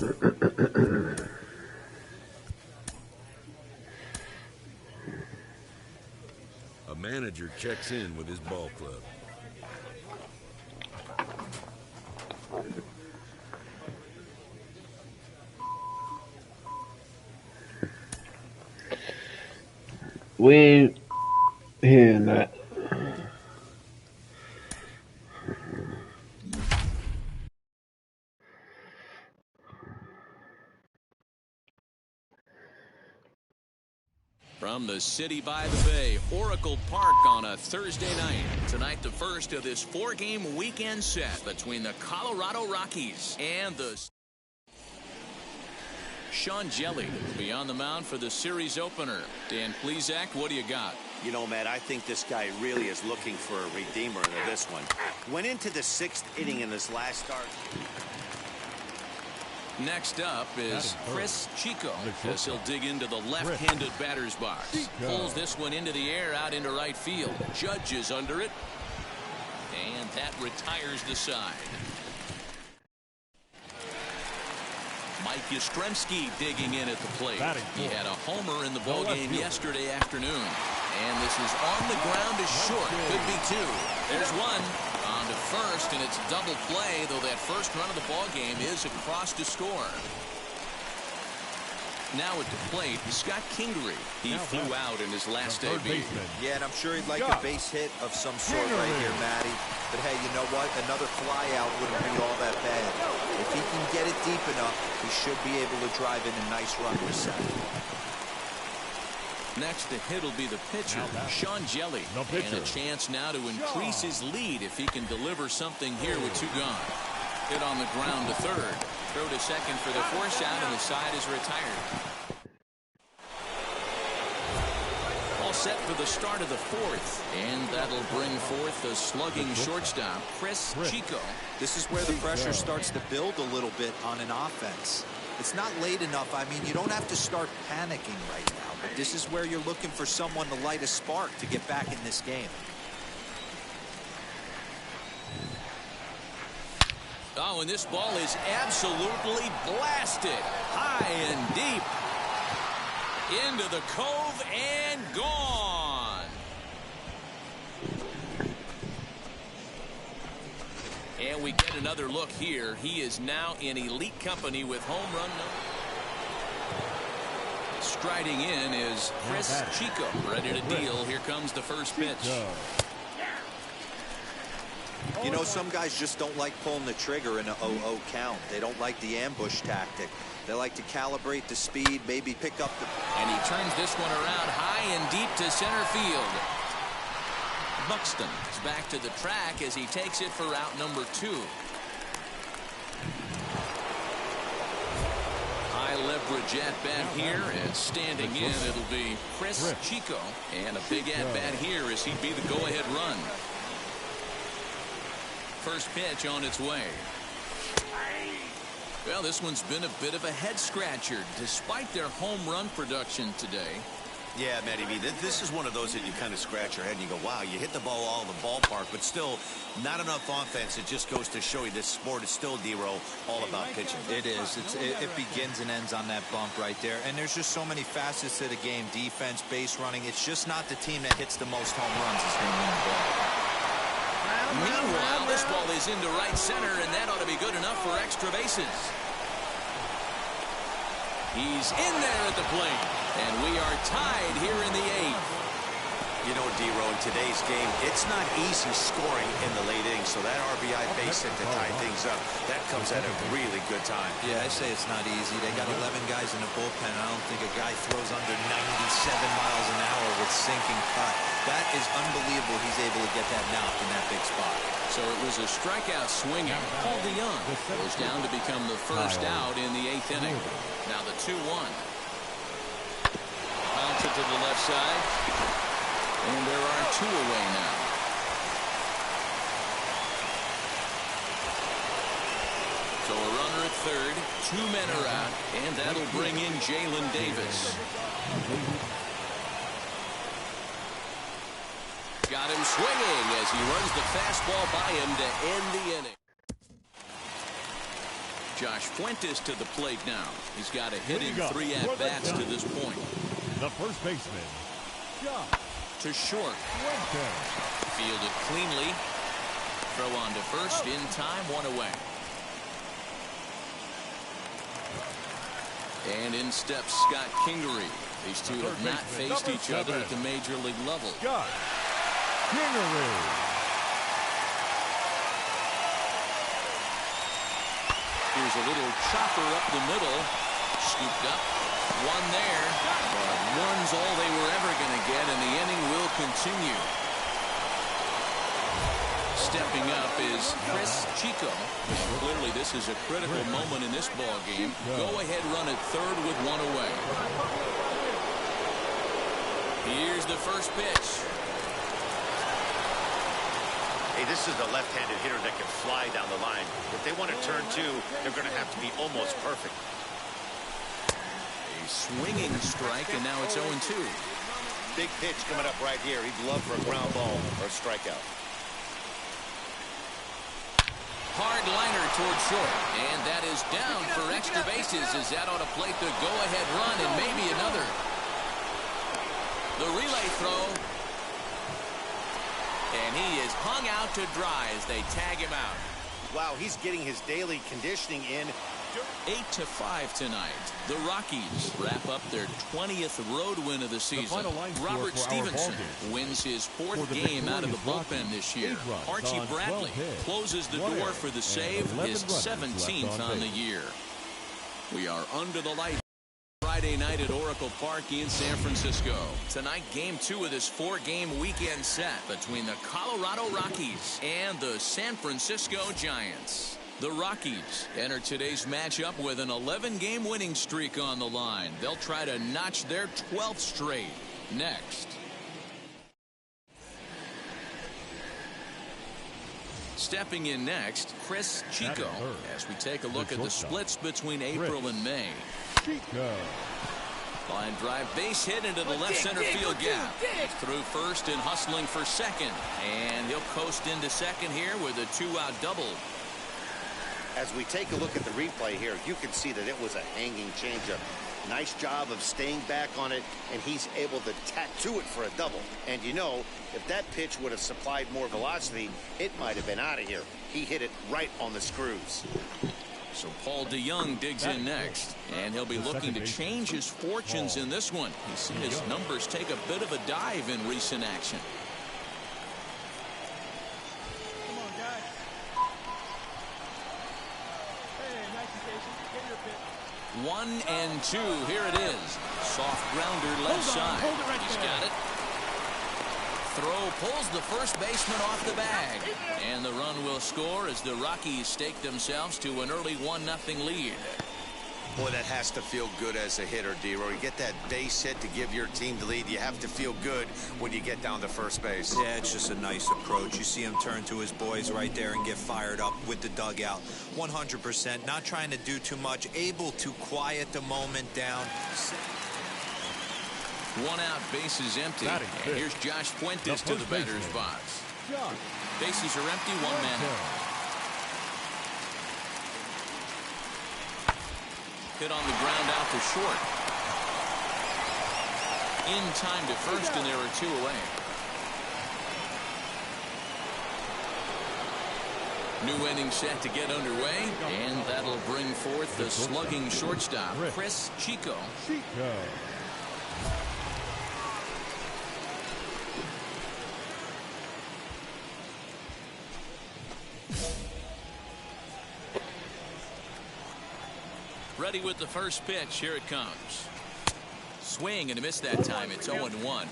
A manager checks in with his ball club. We ain't hearing that. From the city by the bay, Oracle Park on a Thursday night. Tonight, the first of this 4-game weekend set between the Colorado Rockies and the Sean Jelly will be on the mound for the series opener. Dan Plesac, what do you got? You know, Matt, I think this guy really is looking for a redeemer in this one. Went into the 6th inning in his last start. Next up is Chris Chico, as he'll dig into the left-handed batter's box. Pulls this one into the air out into right field. Judge is under it. And that retires the side. Mike Yastrzemski digging in at the plate. He had a homer in the ballgame yesterday afternoon. And this is on the ground to short. Could be two. There's one. On to first, and it's double play, though that first run of the ballgame is across to score. Now at the plate, Scott Kingery. He flew out in his last debut. Yeah, and I'm sure he'd like a base hit of some sort right here, Matty. But hey, you know what? Another fly out wouldn't be all that bad. If he can get it deep enough, he should be able to drive in a nice run with second. Next to hit will be the pitcher, Sean Jelly. And a chance now to increase his lead if he can deliver something here with 2 gone. Hit on the ground to third. Throw to second for the force out, and the side is retired. All set for the start of the 4th. And that'll bring forth the slugging shortstop, Chris Chico. This is where the pressure starts to build a little bit on an offense. It's not late enough. I mean, you don't have to start panicking right now. But this is where you're looking for someone to light a spark to get back in this game. Oh, and this ball is absolutely blasted. High and deep. Into the cove and gone. And we get another look here. He is now in elite company with home run number. Striding in is Chris Chico. Ready to deal. Here comes the first pitch. You know, some guys just don't like pulling the trigger in an 0-0 count. They don't like the ambush tactic. They like to calibrate the speed, maybe pick up the... And he turns this one around high and deep to center field. Buxton is back to the track as he takes it for out number 2. High leverage at-bat here, and standing in, it'll be Chris Chico. And a big at-bat here as he'd be the go-ahead run. First pitch on its way. Well, this one's been a bit of a head-scratcher, despite their home run production today. Yeah, Matty B, this is one of those that you kind of scratch your head and you go, wow, you hit the ball all in the ballpark, but still not enough offense. It just goes to show you this sport is still, D-Row, all about pitching. It is. It begins and ends on that bump right there. And there's just so many facets to the game. Defense, base running. It's just not the team that hits the most home runs is going to win the ball. Meanwhile, this ball is into right center, and that ought to be good enough for extra bases. He's in there at the plate, and we are tied here in the 8th. You know, D-Row, in today's game, it's not easy scoring in the late innings, so that RBI base hit to tie things up, that comes at a really good time. Yeah, I say it's not easy. They got 11 guys in the bullpen. I don't think a guy throws under 97 miles an hour with sinking cut. That is unbelievable he's able to get that knocked in that big spot. So it was a strikeout swinging. Paul DeYoung goes down to become the first out in the 8th inning. Now the 2-1. Bounce it to the left side. And there are 2 away now. So a runner at third. 2 men are out. And that'll bring in Jalen Davis. Got him swinging as he runs the fastball by him to end the inning. Josh Fuentes to the plate now. He's got a hit in 3 at-bats to this point. The first baseman, Josh. To short. Fielded cleanly. Throw on to first in time, 1 away. And in steps Scott Kingery. These two have not faced each other at the major league level. Scott Kingery. Here's a little chopper up the middle. Scooped up. 1 there. But 1's all they were ever going to get, and the inning will continue. Stepping up is Chris Chico. Clearly this is a critical moment in this ball game. Go ahead run at third with 1 away. Here's the first pitch. Hey, this is a left-handed hitter that can fly down the line. If they want to turn 2, they're going to have to be almost perfect. A swinging strike, and now it's 0-2. Big pitch coming up right here. He'd love for a ground ball or a strikeout. Hard liner towards short, and that is down for extra bases as that ought to plate the go-ahead run and maybe another. The relay throw, and he is hung out to dry as they tag him out. Wow, he's getting his daily conditioning in. 8-5 tonight. The Rockies wrap up their 20th road win of the season. Robert Stevenson wins his 4th game out of the bullpen this year. Archie Bradley closes the door for the save, his 17th on the year. We are under the light Friday night at Oracle Park in San Francisco. Tonight, game 2 of this 4-game weekend set between the Colorado Rockies and the San Francisco Giants. The Rockies enter today's matchup with an 11-game winning streak on the line. They'll try to notch their 12th straight. Next. Stepping in next, Chris Chico, as we take a look at the splits between April and May. Line drive base hit into the left center field gap. Through first and hustling for second. And he'll coast into second here with a 2-out double. As we take a look at the replay here, you can see that it was a hanging changeup. Nice job of staying back on it, and he's able to tattoo it for a double. And you know, if that pitch would have supplied more velocity, it might have been out of here. He hit it right on the screws. So Paul DeYoung digs in next, and he'll be looking to change his fortunes in this one. He's seen his numbers take a bit of a dive in recent action. 1-2. Here it is. Soft grounder left side. He's got it. Throw pulls the first baseman off the bag. And the run will score as the Rockies stake themselves to an early 1-0 lead. Boy, that has to feel good as a hitter, D-Roy. You get that base hit to give your team the lead. You have to feel good when you get down to first base. Yeah, it's just a nice approach. You see him turn to his boys right there and get fired up with the dugout. 100%. Not trying to do too much. Able to quiet the moment down. 1 out, bases empty. And here's Josh Fuentes to the batter's box. Bases are empty, 1 man out. Hit on the ground out to short. In time to first, and there are 2 away. New inning set to get underway, and that'll bring forth the slugging shortstop, Chris Chico. Ready with the first pitch. Here it comes. Swing and a miss that time. It's 0-1.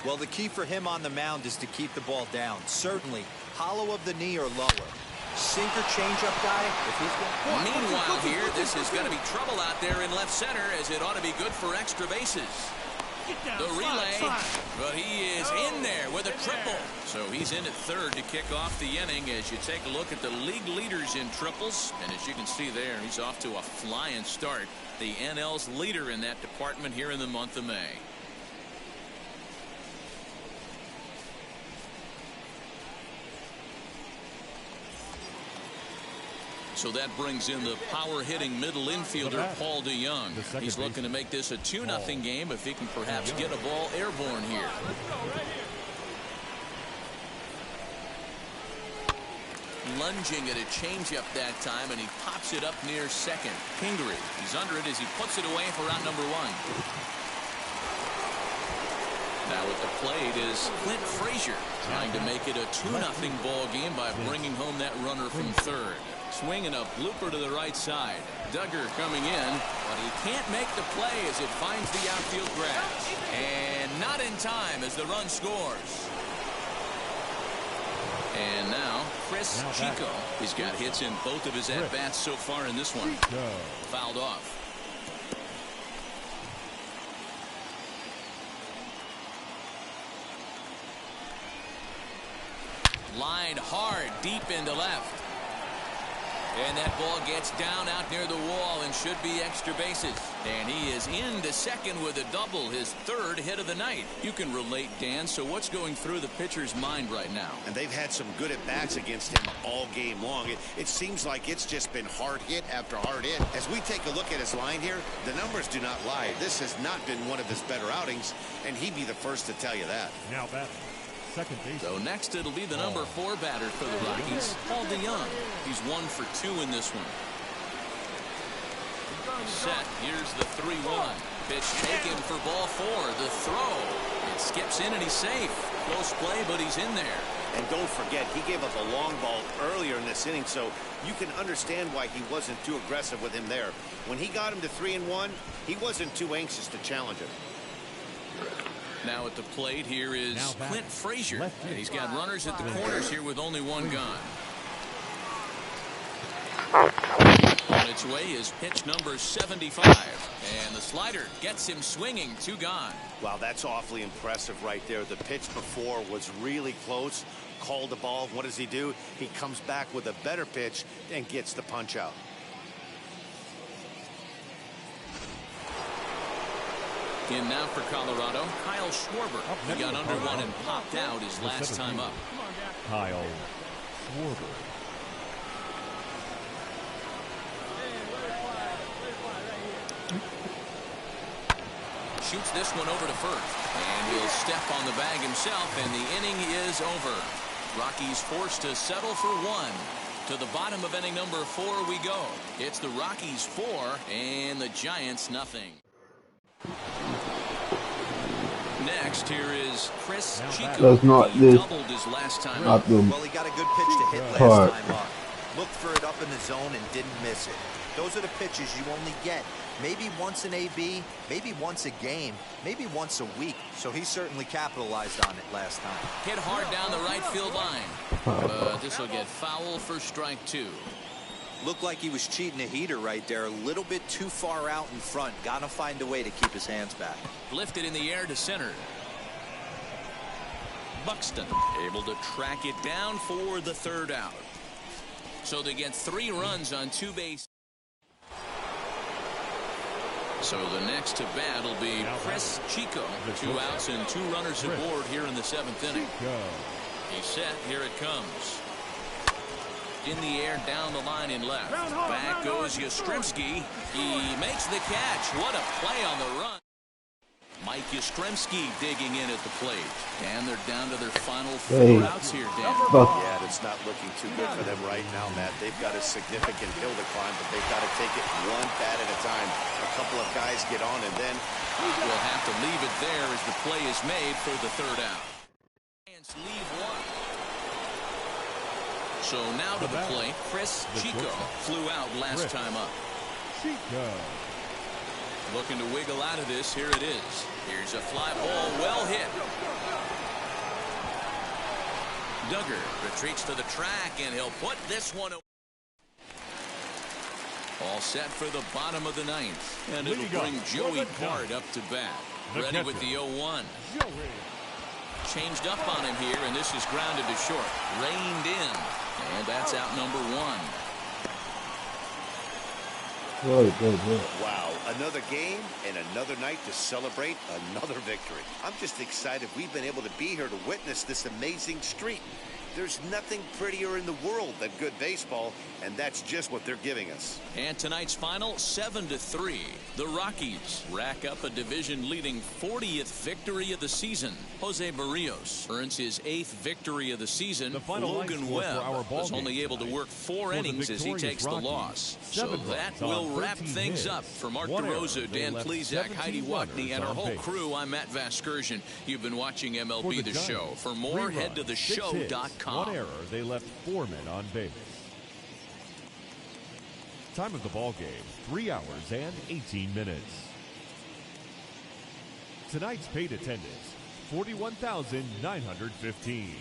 Well, the key for him on the mound is to keep the ball down. Certainly, hollow of the knee or lower. Sinker changeup guy. If he's going. Meanwhile, here, this is going to be trouble out there in left center, as it ought to be good for extra bases. The relay, but he is in there with a triple. So he's in at third to kick off the inning as you take a look at the league leaders in triples. And as you can see there, he's off to a flying start. The NL's leader in that department here in the month of May. So that brings in the power-hitting middle infielder, Paul DeYoung. He's looking to make this a 2-0 game if he can perhaps get a ball airborne here. Lunging at a changeup that time, and he pops it up near second. Kingery, he's under it as he puts it away for out number 1. Now at the plate is Clint Frazier, trying to make it a 2-0 ball game by bringing home that runner from third. Swinging a blooper to the right side. Duggar coming in, but he can't make the play as it finds the outfield grass. And not in time as the run scores. And now Chris Chico. He's got hits in both of his at-bats so far in this one. Fouled off. Line hard deep into left. And that ball gets down out near the wall and should be extra bases. And he is into second with a double, his third hit of the night. You can relate, Dan. So what's going through the pitcher's mind right now? And they've had some good at-bats against him all game long. It seems like it's just been hard hit after hard hit. As we take a look at his line here, the numbers do not lie. This has not been one of his better outings, and he'd be the first to tell you that. Now batting. Second base. So next it'll be the number 4 batter for the Rockies, Paul DeYoung. He's 1 for 2 in this one. Set. Here's the 3-1. Pitch taken for ball 4. The throw. It skips in and he's safe. Close play, but he's in there. And don't forget, he gave up a long ball earlier in this inning, so you can understand why he wasn't too aggressive with him there. When he got him to 3-1, he wasn't too anxious to challenge him. Now at the plate here is Clint Frazier. And he's got runners at the corners here with only 1 gone. On its way is pitch number 75. And the slider gets him swinging. 2 gone. Wow, that's awfully impressive right there. The pitch before was really close. Called the ball. What does he do? He comes back with a better pitch and gets the punch out. In now for Colorado, Kyle Schwarber. He got under 1 and popped out his last time up. Kyle Schwarber. Shoots this one over to first. And he'll step on the bag himself, and the inning is over. Rockies forced to settle for 1. To the bottom of inning number 4 we go. It's the Rockies 4 and the Giants nothing. Next, here is Chris Chico. That's not he this. doubled his last time Not up. them. Well, he got a good pitch to hit last time up. Looked for it up in the zone and didn't miss it. Those are the pitches you only get maybe once in AB, maybe once a game, maybe once a week. So he certainly capitalized on it last time. Hit hard down the right field line. This will get foul for strike 2. Looked like he was cheating a heater right there. A little bit too far out in front. Got to find a way to keep his hands back. Lifted in the air to center. Buxton able to track it down for the 3rd out. So they get 3 runs on 2 bases. So the next to bat will be Chris Chico. 2 outs and 2 runners aboard here in the 7th inning. He's set. Here it comes. In the air down the line in left. Back goes Yastrzemski. He makes the catch. What a play on the run. Mike Yastrzemski digging in at the plate. And they're down to their final 4 outs here, Dan. Yeah, it's not looking too good for them right now, Matt. They've got a significant hill to climb, but they've got to take it 1 bat at a time. A couple of guys get on, and then we'll have to leave it there as the play is made for the 3rd out. Giants leave 1. So now to the plate, Chris Chico flew out last time up. Chico. Looking to wiggle out of this. Here it is. Here's a fly ball, well hit. Duggar retreats to the track, and he'll put this one away. All set for the bottom of the 9th. And it'll bring Joey Bart up to bat. Ready with the 0-1. Changed up on him here, and this is grounded to short. Reined in. And that's out number 1. Wow, another game and another night to celebrate another victory. I'm just excited we've been able to be here to witness this amazing streak. There's nothing prettier in the world than good baseball, and that's just what they're giving us. And tonight's final, 7-3. The Rockies rack up a division-leading 40th victory of the season. Jose Barrios earns his 8th victory of the season. Logan Webb was only able to work 4 innings as he takes the loss. So that will wrap things up. For Mark DeRosa, Dan Plesac, Heidi Watney, and our whole crew, I'm Matt Vasgersian. You've been watching MLB The Show. For more, head to theshow.com. 1 error, they left 4 men on base. Time of the ball game, 3 hours and 18 minutes. Tonight's paid attendance, 41,915.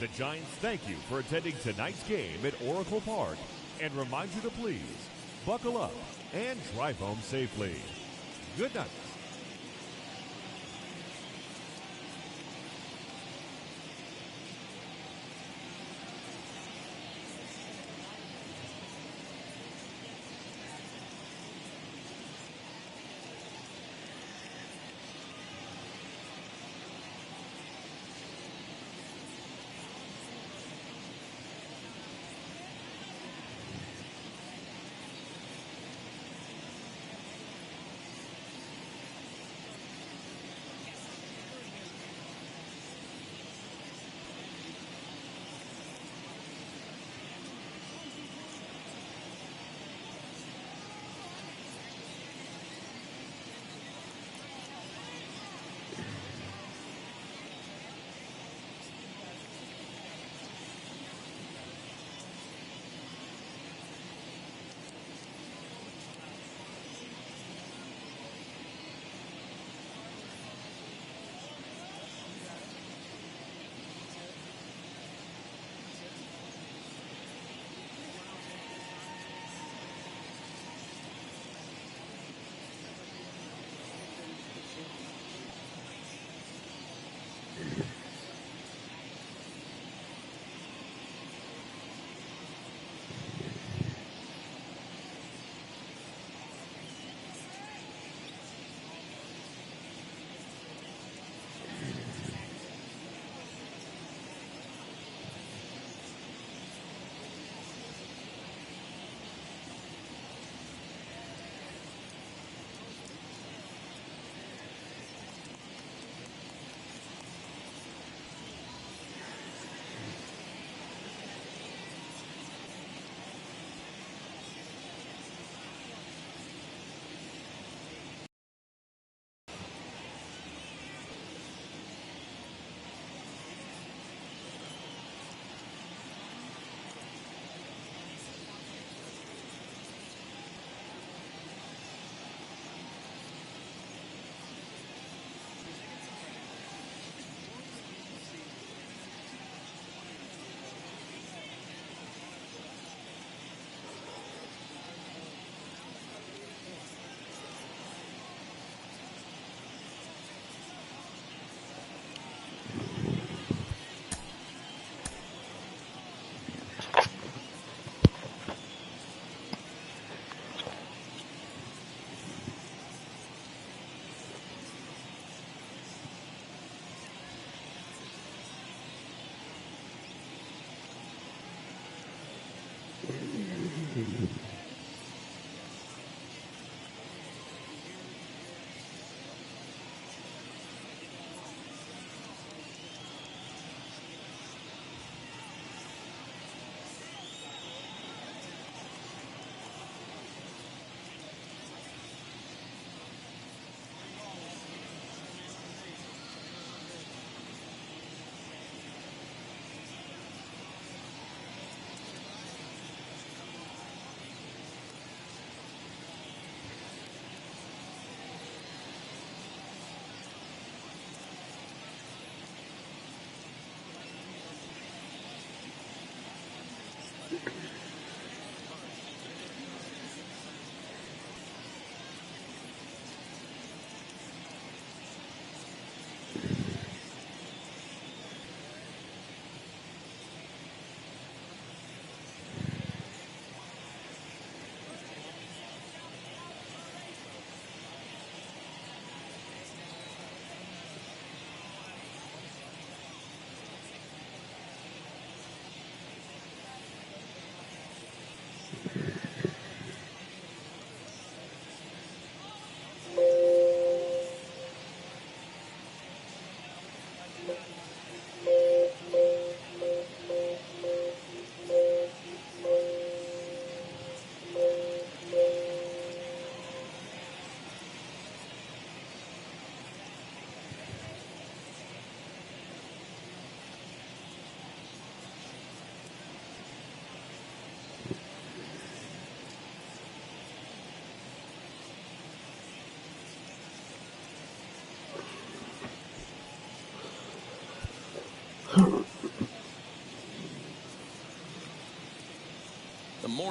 The Giants thank you for attending tonight's game at Oracle Park and remind you to please buckle up and drive home safely. Good night.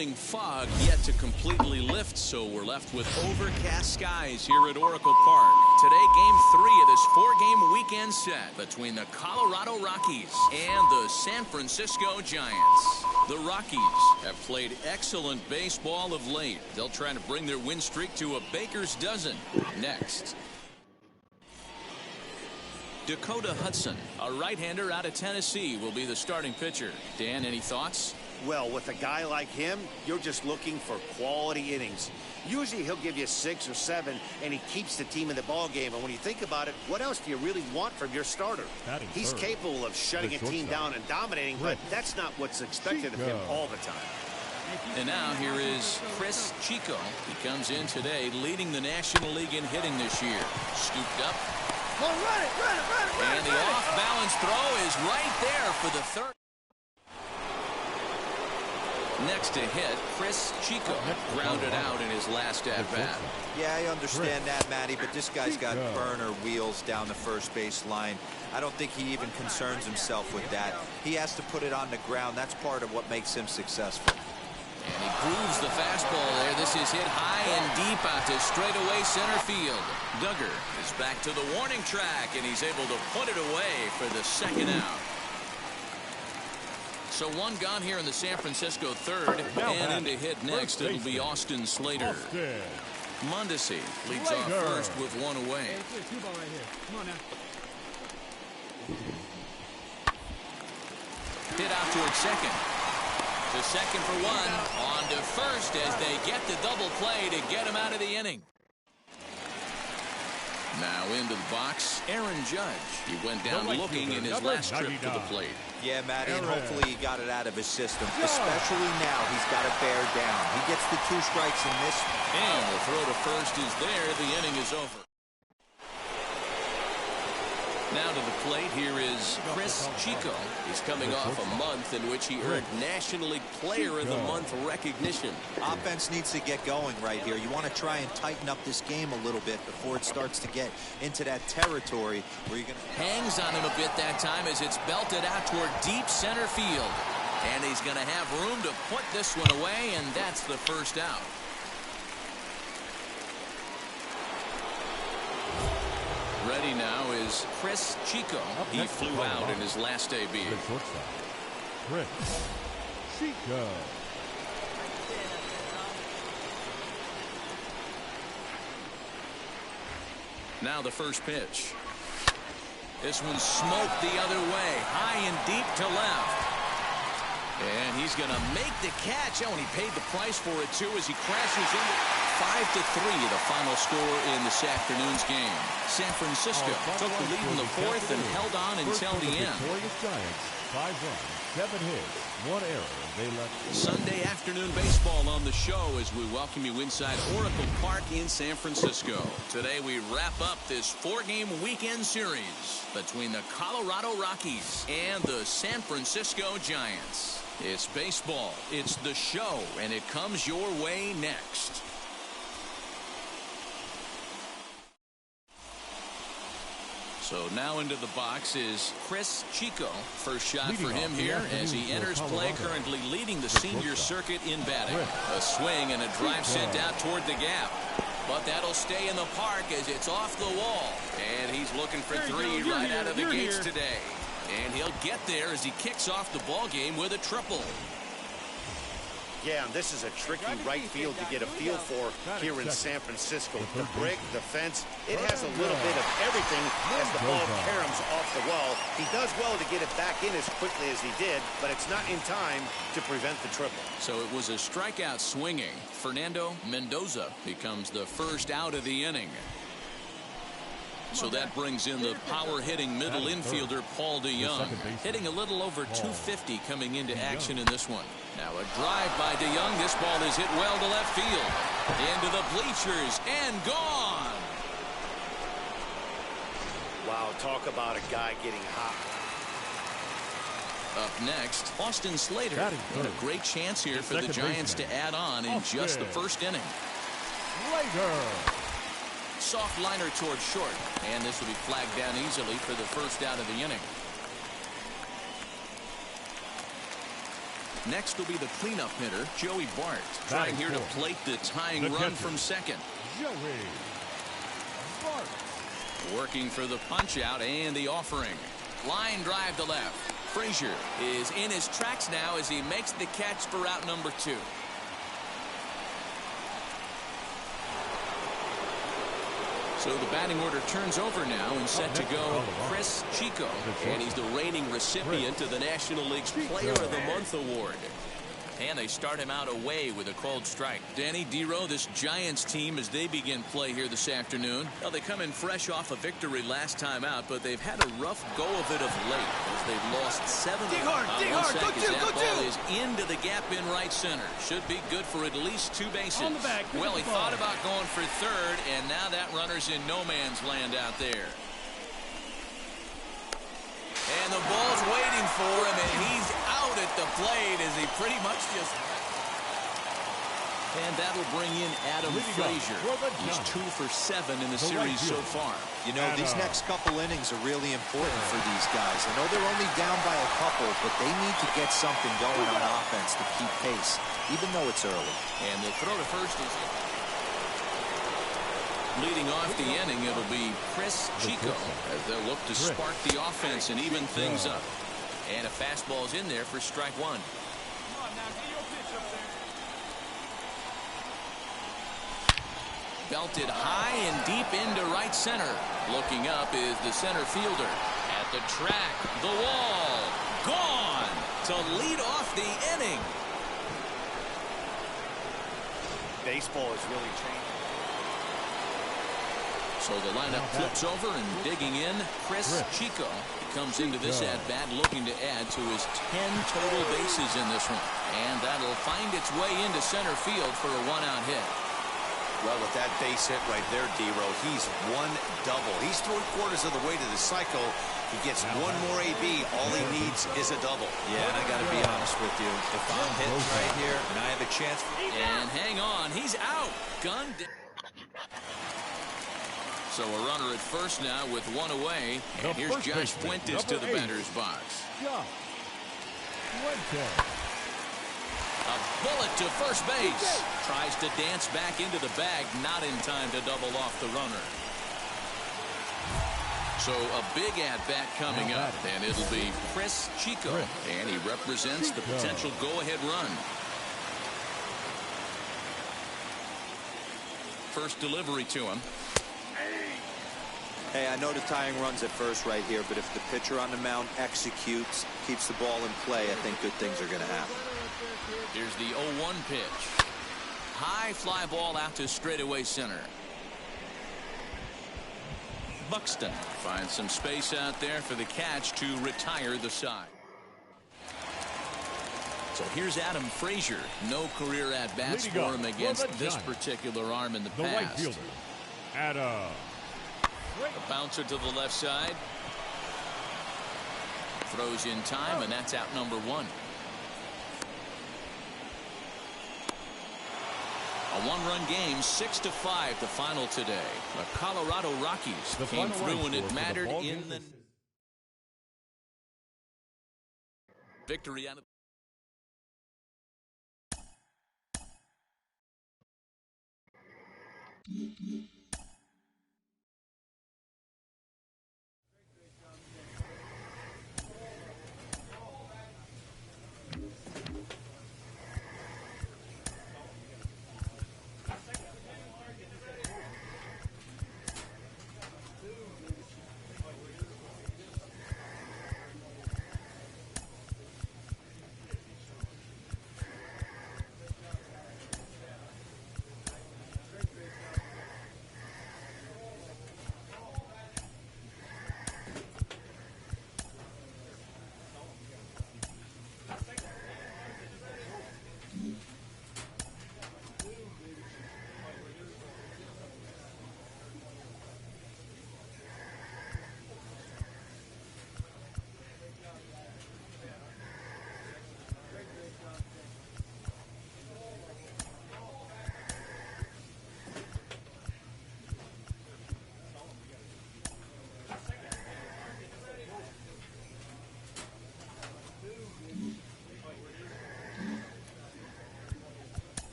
morning fog yet to completely lift, so we're left with overcast skies here at Oracle Park. Today, Game 3 of this 4-game weekend set between the Colorado Rockies and the San Francisco Giants. The Rockies have played excellent baseball of late. They'll try to bring their win streak to a baker's dozen. Next, Dakota Hudson, a right-hander out of Tennessee, will be the starting pitcher. Dan, any thoughts? Well, with a guy like him, you're just looking for quality innings. Usually he'll give you 6 or 7, and he keeps the team in the ball game. And when you think about it, what else do you really want from your starter? He's capable of shutting a team down and dominating, but that's not what's expected of him all the time. And now here is Chris Chico. He comes in today leading the National League in hitting this year. Scooped up. And the off-balance throw is right there for the third. Next to hit, Chris Chico grounded out in his last at-bat. Yeah, I understand that, Matty, but this guy's got burner wheels down the first base line. I don't think he even concerns himself with that. He has to put it on the ground. That's part of what makes him successful. And he grooves the fastball there. This is hit high and deep out to straightaway center field. Duggar is back to the warning track, and he's able to put it away for the second out. So one gone here in the San Francisco third, and into hit next, it'll be Austin Slater. Mondesi leads off first with one away. Hit out towards second. To second for one. On to first as they get the double play to get him out of the inning. Now into the box, Aaron Judge. He went down looking in his last trip to the plate. Yeah, Matty, and hopefully he got it out of his system. Especially now, he's got to bear down. He gets the 2 strikes in this. And the throw to first is there. The inning is over. Now to the plate, here is Chris Chico. He's coming off a month in which he earned National League Player of the Month recognition. Offense needs to get going right here. You want to try and tighten up this game a little bit before it starts to get into that territory where you're going to... Hangs on him a bit that time as it's belted out toward deep center field. And he's going to have room to put this one away, and that's the first out. Ready now is Chris Chico. He flew out in his last AB. Chris Chico. Now the first pitch. This one smoked the other way, high and deep to left. And he's going to make the catch. Oh, and he paid the price for it, too, as he crashes into 5-3, the final score in this afternoon's game. San Francisco took the lead in the fourth and held on until the end. Giants, 5 runs, 7 hits, 1 error. They left. Sunday afternoon baseball on the show as we welcome you inside Oracle Park in San Francisco. Today we wrap up this 4-game weekend series between the Colorado Rockies and the San Francisco Giants. It's baseball, it's the show, and it comes your way next. So now into the box is Chris Chico. First shot for him here as he enters play, currently leading the senior circuit in batting. A swing and a drive sent out toward the gap. But that'll stay in the park as it's off the wall. And he's looking for 3 right out of the gates today. And he'll get there as he kicks off the ball game with a triple. Yeah, and this is a tricky right field to get a feel for here in San Francisco. The brick, the fence, it has a little bit of everything as the ball caroms off the wall. He does well to get it back in as quickly as he did, but it's not in time to prevent the triple. So it was a strikeout swinging. Fernando Mendoza becomes the first out of the inning. So that brings in the power-hitting middle infielder Paul DeYoung, hitting a little over 250 coming into action in this one. Now a drive by DeYoung. This ball is hit well to left field. Into the bleachers and gone. Wow, talk about a guy getting hot. Up next, Austin Slater. And a great chance here for the Giants to add on in just the first inning. Slater. Soft liner towards short, and this will be flagged down easily for the first out of the inning. Next will be the cleanup hitter, Joey Bart, trying here to plate the tying run from second. Joey Bart. Working for the punch out and the offering. Line drive to left. Frazier is in his tracks now as he makes the catch for out number 2. So the batting order turns over now and set to go Chris Chico. And he's the reigning recipient of the National League's Player of the Month award. And they start him out away with a called strike. Danny Dero, this Giants team, as they begin play here this afternoon. Well, they come in fresh off a victory last time out, but they've had a rough go of it of late as they've lost 7. Dig hard, That ball is into the gap in right center. Should be good for at least 2 bases. On the back, well, he thought about going for third, and now that runner's in no man's land out there. And the ball's waiting for him, and he's out at the plate as he pretty much just... And that'll bring in Adam Frazier. He's 2 for 7 in the series so far. You know, these next couple innings are really important for these guys. I know they're only down by a couple, but they need to get something going on offense to keep pace, even though it's early. And the throw to first is... Leading off the inning, it'll be Chris Chico as they'll look to spark the offense and even things up. And a fastball's in there for strike 1. Belted high and deep into right center. Looking up is the center fielder. At the track, the wall, gone to lead off the inning. Baseball is really changing. So the lineup flips over and digging in, Chris Chico. He comes into this at-bat looking to add to his 10 total bases in this run. And that'll find its way into center field for a 1-out hit. Well, with that base hit right there, Dero, he's 1 double. He's 3/4 of the way to the cycle. He gets 1 more AB. All he needs is a double. Yeah, and I got to be honest with you. If I'm hitting right here and I have a chance... And hang on, he's out. Gunned. So a runner at first now with 1 away. And here's Josh Fuentes to the batter's box. A bullet to first base. Tries to dance back into the bag. Not in time to double off the runner. So a big at-bat coming up. And it'll be Chris Chico. And he represents the potential go-ahead run. First delivery to him. Hey, I know the tying runs at first right here, but if the pitcher on the mound executes, keeps the ball in play, I think good things are going to happen. Here's the 0-1 pitch. High fly ball out to straightaway center. Buxton finds some space out there for the catch to retire the side. So here's Adam Frazier. No career at-bats for him against this particular arm in the past. Right fielder, Adam. A bouncer to the left side. Throws in time, and that's out number 1. A 1-run game, 6-5, the final today. The Colorado Rockies came through and it mattered in the victory out of